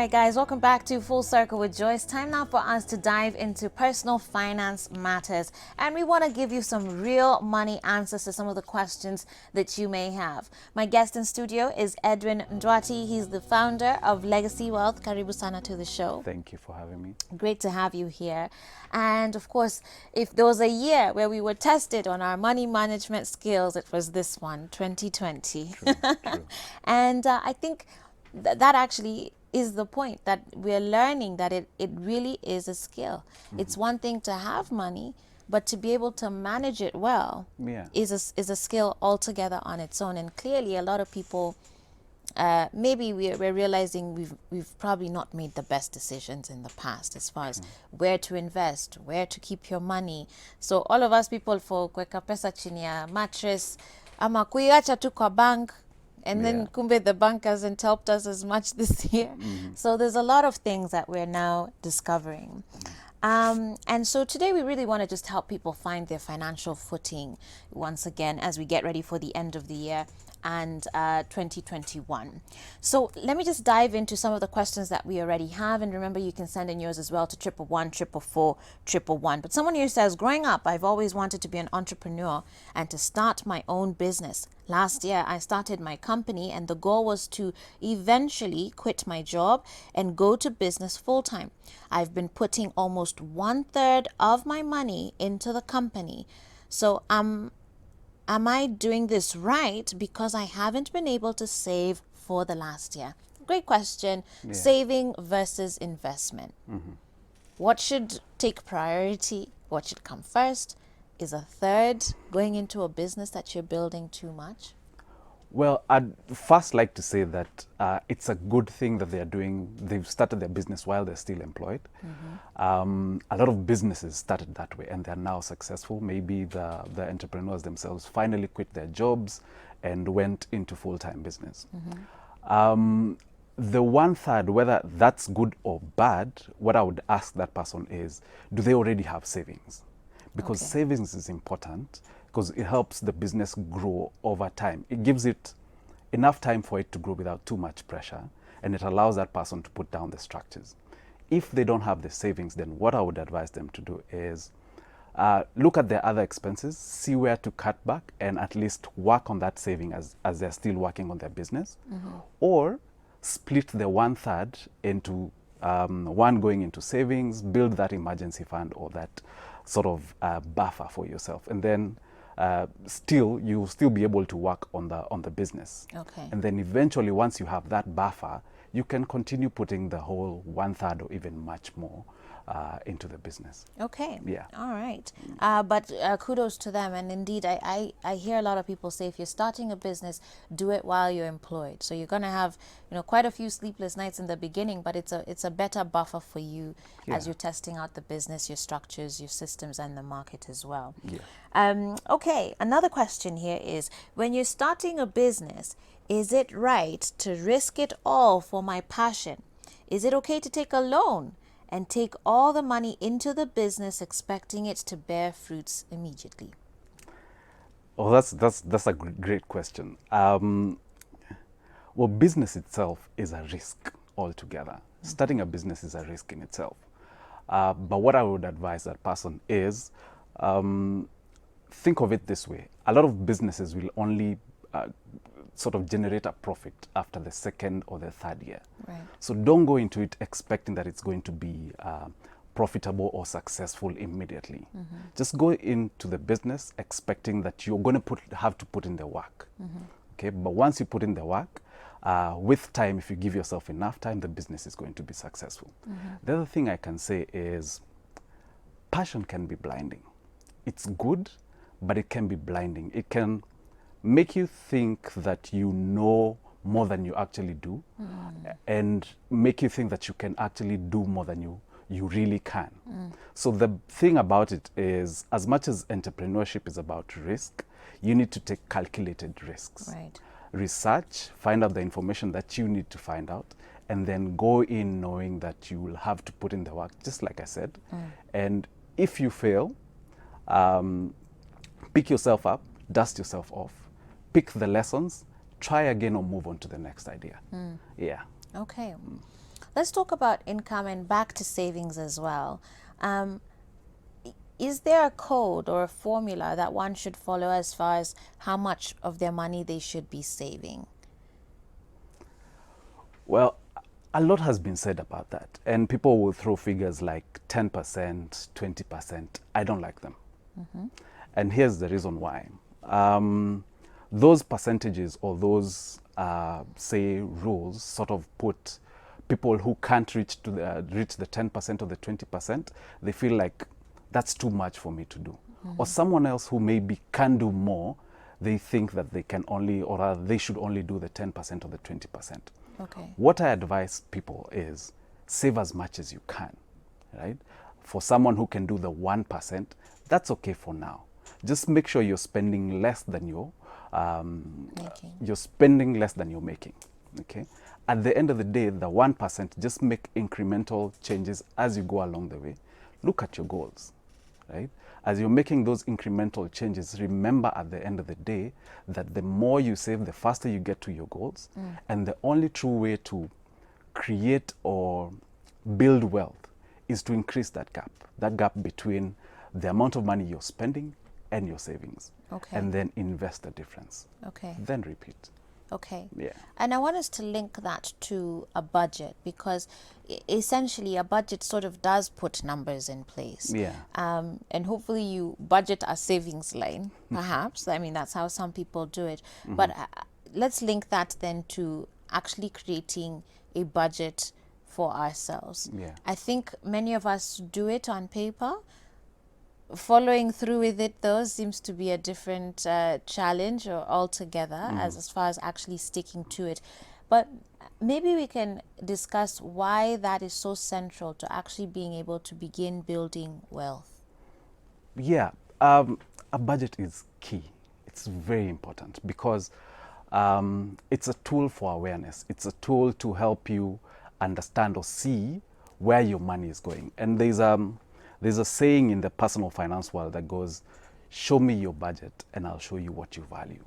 right, guys, welcome back to Full Circle with Joyce. Time now for us to dive into personal finance matters. And we want to give you some real money answers to some of the questions that you may have. My guest in studio is Edwin Ndwati. He's the founder of Legacy Wealth. Karibu sana to the show. Thank you for having me. Great to have you here. And of course, if there was a year where we were tested on our money management skills, it was this one, 2020. True, true. And I think that actually is the point, that we're learning that it really is a skill. It's one thing to have money, but to be able to manage it well is a skill altogether on its own. And clearly a lot of people, maybe we're realizing we've probably not made the best decisions in the past as far as where to invest, where to keep your money. So all of us people, for kuweka pesa chini ya mattress ama kuiacha tu kwa bank, and then kumbe the bank hasn't helped us as much this year. So there's a lot of things that we're now discovering. And so today we really want to just help people find their financial footing once again as we get ready for the end of the year and 2021. So let me just dive into some of the questions that we already have. And remember, you can send in yours as well to 111 444 111. But someone here says, growing up, I've always wanted to be an entrepreneur and to start my own business. Last year, I started my company, and the goal was to eventually quit my job and go to business full-time. I've been putting almost 1/3 of my money into the company. So am I doing this right because I haven't been able to save for the last year? Great question. Saving versus investment. What should take priority? What should come first? Is a third going into a business that you're building too much? Well, I'd first like to say that it's a good thing that they've started their business while they're still employed. A lot of businesses started that way and they're now successful. Maybe the entrepreneurs themselves finally quit their jobs and went into full-time business. The 1/3, whether that's good or bad, what I would ask that person is, do they already have savings? Because savings is important because it helps the business grow over time. It gives it enough time for it to grow without too much pressure, and it allows that person to put down the structures. If they don't have the savings, then what I would advise them to do is look at their other expenses, see where to cut back, and at least work on that saving as they're still working on their business. Or split the 1/3 into one going into savings, build that emergency fund or that sort of buffer for yourself, and then you'll still be able to work on the business. And then eventually, once you have that buffer, you can continue putting the whole 1/3 or even much more into the business. All right. But kudos to them. And indeed, I hear a lot of people say, if you're starting a business, do it while you're employed. So you're going to have, quite a few sleepless nights in the beginning, but it's a better buffer for you as you're testing out the business, your structures, your systems, and the market as well. Okay. Another question here is, when you're starting a business, is it right to risk it all for my passion? Is it okay to take a loan and take all the money into the business expecting it to bear fruits immediately? Oh, that's a great question. Well, business itself is a risk altogether. Starting a business is a risk in itself. But what I would advise that person is, think of it this way. A lot of businesses will only sort of generate a profit after the second or the third year. So don't go into it expecting that it's going to be profitable or successful immediately. Just go into the business expecting that you're going to have to put in the work. Okay, but once you put in the work, with time, if you give yourself enough time, the business is going to be successful. The other thing I can say is, passion can be blinding. It's good, but it can be blinding. It can make you think that you know more than you actually do, and make you think that you can actually do more than you really can. So the thing about it is, as much as entrepreneurship is about risk, you need to take calculated risks. Research, find out the information that you need to find out, and then go in knowing that you will have to put in the work, just like I said. And if you fail, pick yourself up, dust yourself off, pick the lessons, try again, or move on to the next idea. Okay. Let's talk about income and back to savings as well. Is there a code or a formula that one should follow as far as how much of their money they should be saving? Well, a lot has been said about that, and people will throw figures like 10%, 20%. I don't like them. And here's the reason why. Those percentages or those, say, rules sort of put people who can't reach the 10% or the 20%, they feel like that's too much for me to do. Or someone else who maybe can do more, they think that they can only, or rather they should only do the 10% or the 20%. Okay. What I advise people is save as much as you can, right? For someone who can do the 1%, that's okay for now. Just make sure you're spending less than you're spending less than you're making. Okay. At the end of the day, the 1%, just make incremental changes as you go along the way. Look at your goals, right? As you're making those incremental changes, remember at the end of the day that the more you save, the faster you get to your goals. And the only true way to create or build wealth is to increase that gap between the amount of money you're spending and your savings. Okay. And then invest the difference. Okay. Then repeat. Okay. Yeah. And I want us to link that to a budget, because essentially a budget sort of does put numbers in place. Yeah. And hopefully you budget a savings line, perhaps. I mean, that's how some people do it. But let's link that then to actually creating a budget for ourselves. Yeah. I think many of us do it on paper. Following through with it, though, seems to be a different challenge or altogether as far as actually sticking to it. But maybe we can discuss why that is so central to actually being able to begin building wealth. Yeah, a budget is key. It's very important because it's a tool for awareness. It's a tool to help you understand or see where your money is going. And there's a saying in the personal finance world that goes, show me your budget and I'll show you what you value.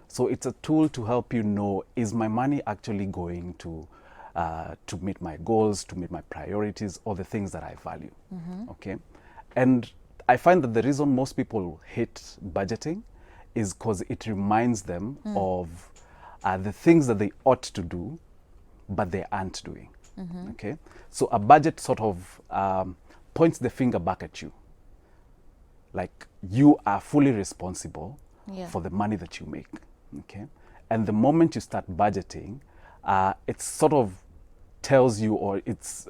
So it's a tool to help you know, is my money actually going to meet my goals, to meet my priorities, or the things that I value. Okay. And I find that the reason most people hate budgeting is because it reminds them of the things that they ought to do, but they aren't doing. Okay. So a budget sort of points the finger back at you. Like, you are fully responsible for the money that you make. Okay. And the moment you start budgeting, it sort of tells you, or it's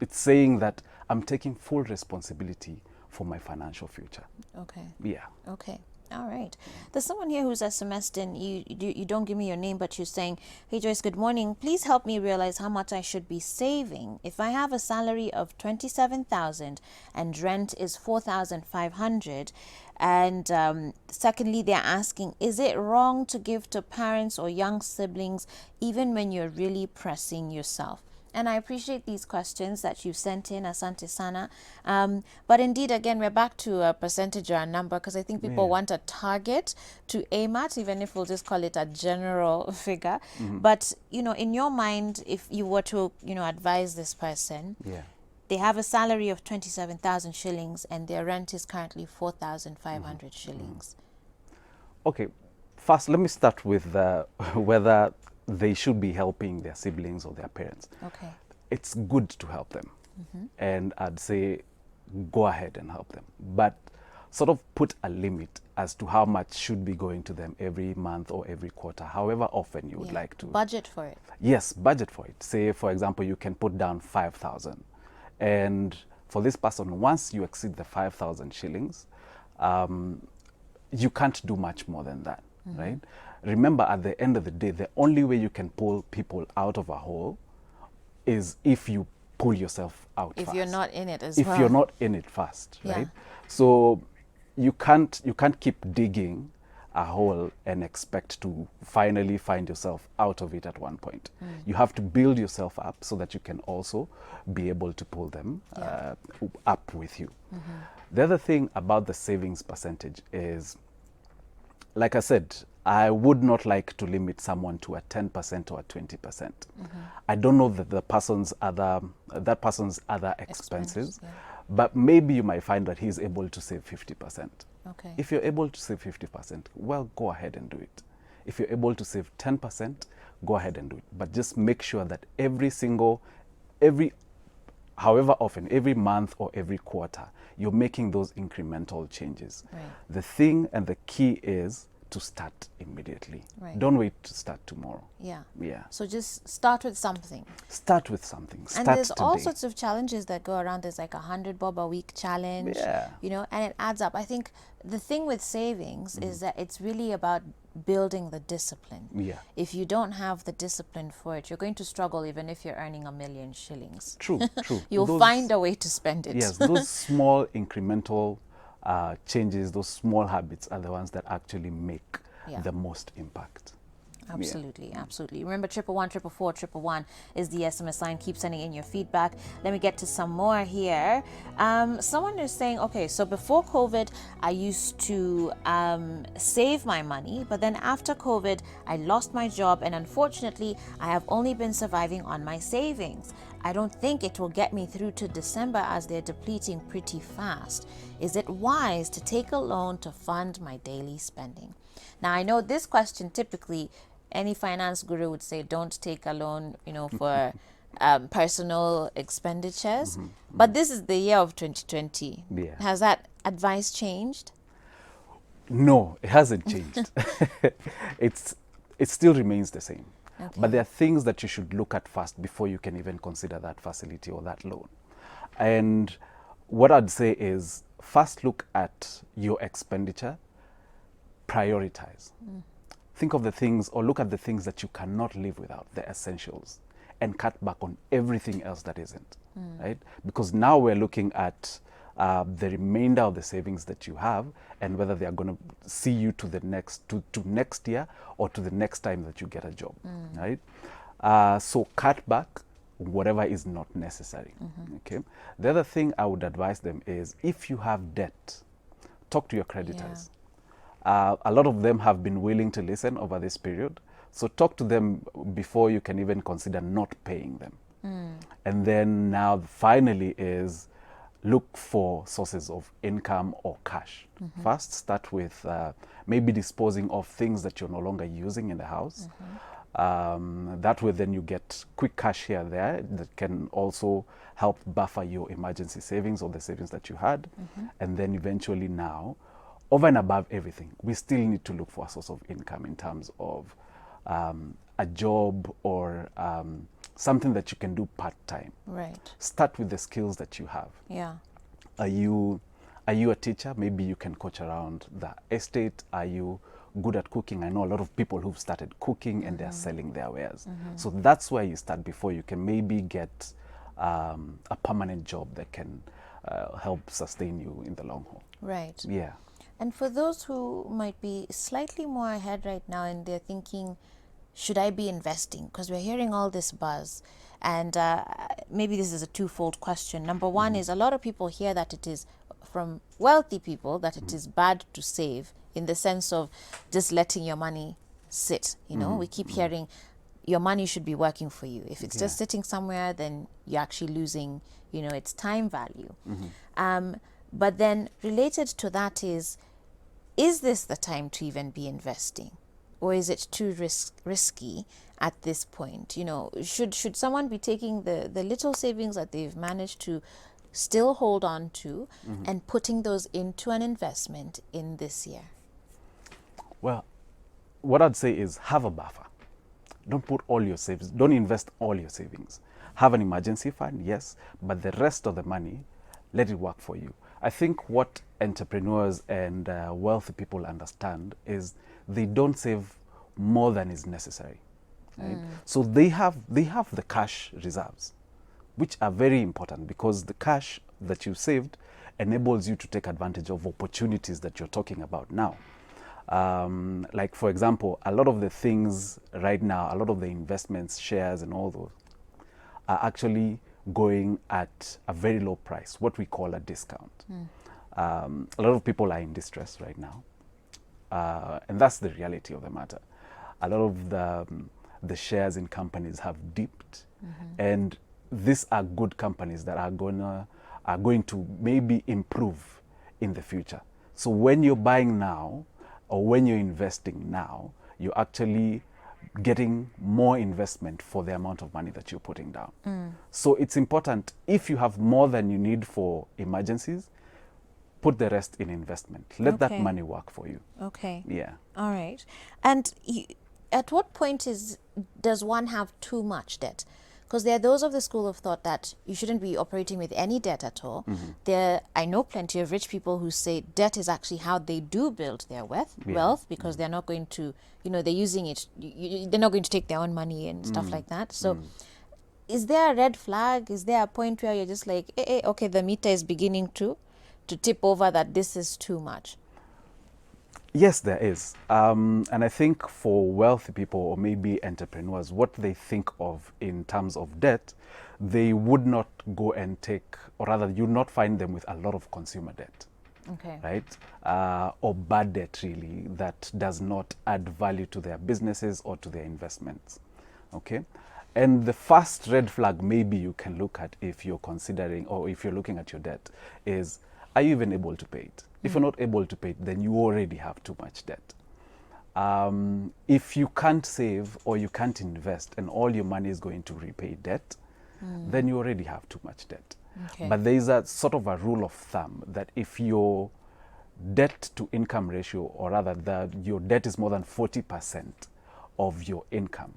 saying that I'm taking full responsibility for my financial future. Okay. Yeah. Okay. All right. There's someone here who's SMS'd in. You don't give me your name, but you're saying, hey Joyce, good morning. Please help me realize how much I should be saving. If I have a salary of 27,000 and rent is 4,500, and secondly, they're asking, is it wrong to give to parents or young siblings even when you're really pressing yourself? And I appreciate these questions that you sent in, Asante Sana. But indeed, again, we're back to a percentage or a number, because I think people want a target to aim at, even if we'll just call it a general figure. But, in your mind, if you were to, advise this person, they have a salary of 27,000 shillings and their rent is currently 4,500 shillings. Okay. First, let me start with whether they should be helping their siblings or their parents. Okay. It's good to help them. And I'd say go ahead and help them. But sort of put a limit as to how much should be going to them every month or every quarter, however often you would like to. Budget for it. Yes, budget for it. Say, for example, you can put down 5,000. And for this person, once you exceed the 5,000 shillings, you can't do much more than that, right? Remember, at the end of the day, the only way you can pull people out of a hole is if you pull yourself out if first. you're not in it as If well. you're not in it first, right? So you can't keep digging a hole and expect to finally find yourself out of it at one point. You have to build yourself up so that you can also be able to pull them up with you. The other thing about the savings percentage is, like I said, I would not like to limit someone to a 10% or a 20%. I don't know that that person's other expenses, yeah. but maybe you might find that he's able to save 50%. Okay. If you're able to save 50%, well, go ahead and do it. If you're able to save 10%, go ahead and do it. But just make sure that however often, every month or every quarter, you're making those incremental changes. Right. The thing and the key is to start immediately. Right. Don't wait to start tomorrow. Yeah. Yeah. So just start with something. Start with something. Start And there's today. all sorts of challenges that go around. There's like 100 bob a week challenge, Yeah. you know, and it adds up. I think the thing with savings is that it's really about building the discipline. Yeah. If you don't have the discipline for it, you're going to struggle even if you're earning 1,000,000 shillings. True, true. You'll find a way to spend it. Yes, those small incremental changes, those small habits are the ones that actually make Yeah. the most impact. Absolutely, absolutely. Remember, 111-444-111 is the SMS line. Keep sending in your feedback. Let me get to some more here. Someone is saying, okay, so before COVID, I used to save my money, but then after COVID, I lost my job, and unfortunately, I have only been surviving on my savings. I don't think it will get me through to December as they're depleting pretty fast. Is it wise to take a loan to fund my daily spending? Now, I know this question typically any finance guru would say don't take a loan, you know, for personal expenditures. But this is the year of 2020. Yeah. Has that advice changed? No, it hasn't changed. It still remains the same. Okay. But there are things that you should look at first before you can even consider that facility or that loan. And what I'd say is first look at your expenditure, prioritize. Think of the things, or look at the things that you cannot live without, the essentials, and cut back on everything else that isn't, right? Because now we're looking at the remainder of the savings that you have and whether they are going to see you to the next year or to the next time that you get a job, right? So cut back whatever is not necessary. Okay. The other thing I would advise them is if you have debt, talk to your creditors. A lot of them have been willing to listen over this period. So talk to them before you can even consider not paying them. And then now finally is look for sources of income or cash. First, start with maybe disposing of things that you're no longer using in the house. That way then you get quick cash here and there that can also help buffer your emergency savings or the savings that you had. And then eventually now, over and above everything, we still need to look for a source of income in terms of a job or something that you can do part-time. Right. Start with the skills that you have. Yeah. Are you a teacher? Maybe you can coach around the estate. Are you good at cooking? I know a lot of people who've started cooking and they're selling their wares. So that's where you start before you can maybe get a permanent job that can help sustain you in the long haul. Right. Yeah. And for those who might be slightly more ahead right now and they're thinking, should I be investing? Because we're hearing all this buzz. And maybe this is a twofold question. Number one is a lot of people hear that it is from wealthy people that it is bad to save in the sense of just letting your money sit. You know, we keep hearing your money should be working for you. If it's just sitting somewhere, then you're actually losing, you know, its time value. But then related to that is this the time to even be investing? Or is it too risky at this point? You know, should someone be taking the little savings that they've managed to still hold on to and putting those into an investment in this year? Well, what I'd say is have a buffer. Don't put all your savings, don't invest all your savings. Have an emergency fund, yes, but the rest of the money, let it work for you. I think what entrepreneurs and wealthy people understand is they don't save more than is necessary. Right? So they have the cash reserves, which are very important because the cash that you saved enables you to take advantage of opportunities that you're talking about now. Like, for example, a lot of the things right now, a lot of the investments, shares and all those are actually going at a very low price, what we call a discount. A lot of people are in distress right now. and that's the reality of the matter. A lot of the shares in companies have dipped, and these are good companies that are going to maybe improve in the future. So when you're buying now, or when you're investing now, you're actually getting more investment for the amount of money that you're putting down. So it's important, if you have more than you need for emergencies, put the rest in investment. Let that money work for you. Okay. Yeah. All right. And at what point does one have too much debt? Because there are those of the school of thought that you shouldn't be operating with any debt at all. I know plenty of rich people who say debt is actually how they do build their wealth, because they're not going to, they're using it, they're not going to take their own money and stuff like that. So is there a red flag? Is there a point where you're just like, okay, the meter is beginning to tip over, that this is too much? Yes, there is. And I think for wealthy people, or maybe entrepreneurs, what they think of in terms of debt, they would not go and take, or rather, you not find them with a lot of consumer debt. Okay. Right? Or bad debt, really, that does not add value to their businesses or to their investments. Okay? And the first red flag maybe you can look at if you're considering, or if you're looking at your debt, is, are you even able to pay it? If you're not able to pay it, then you already have too much debt. If you can't save or you can't invest and all your money is going to repay debt, then you already have too much debt. Okay. But there is a sort of a rule of thumb that if your debt to income ratio, or rather your debt is more than 40% of your income,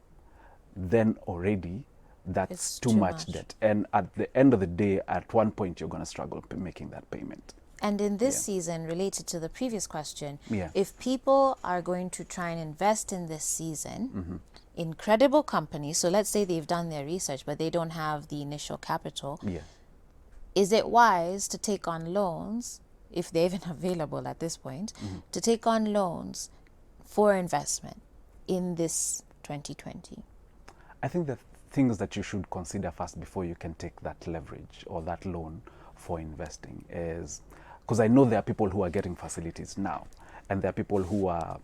then already that's It's too much debt. And at the end of the day, at one point, you're going to struggle making that payment. And in this season, related to the previous question, Yeah. if people are going to try and invest in this season in credible companies, so let's say they've done their research, but they don't have the initial capital, Yeah. is it wise to take on loans, if they're even available at this point, to take on loans for investment in this 2020? I think the things that you should consider first before you can take that leverage or that loan for investing is, because I know there are people who are getting facilities now, and there are people who are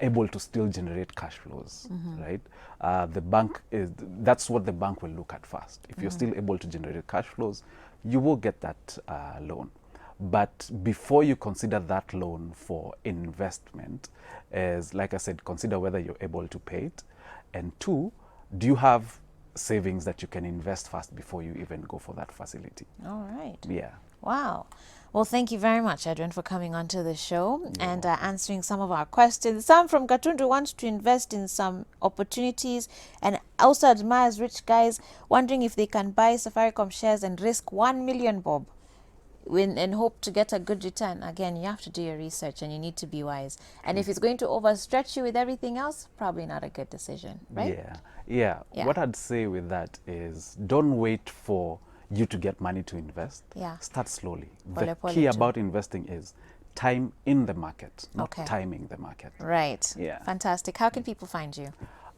able to still generate cash flows, right? That's what the bank will look at first. If you're still able to generate cash flows, you will get that loan. But before you consider that loan for investment, is, like I said, consider whether you're able to pay it, and two, do you have savings that you can invest first before you even go for that facility? All right. Yeah. Wow. Well, thank you very much, Edwin, for coming onto the show and answering some of our questions. Sam from Gatundu wants to invest in some opportunities and also admires rich guys, wondering if they can buy Safaricom shares and risk 1 million, Bob, and hope to get a good return. Again, you have to do your research and you need to be wise. And if it's going to overstretch you with everything else, probably not a good decision, right? Yeah. What I'd say with that is, don't wait for you to get money to invest. Start slowly. The key about investing is time in the market, not timing the market. Right. Yeah. Fantastic. How can people find you?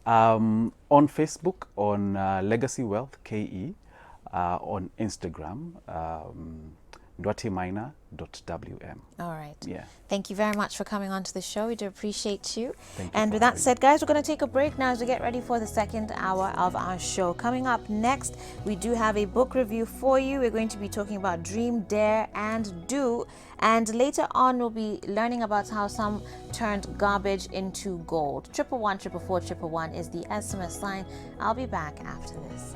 On Facebook, on Legacy Wealth KE, on Instagram, ndwatimaina.wm. All right. Yeah. Thank you very much for coming on to the show. We do appreciate you. Thank you. And with that said, guys, we're going to take a break now as we get ready for the second hour of our show. Coming up next, we do have a book review for you. We're going to be talking about Dream, Dare, and Do. And later on, we'll be learning about how some turned garbage into gold. 111 444 111 is the SMS line. I'll be back after this.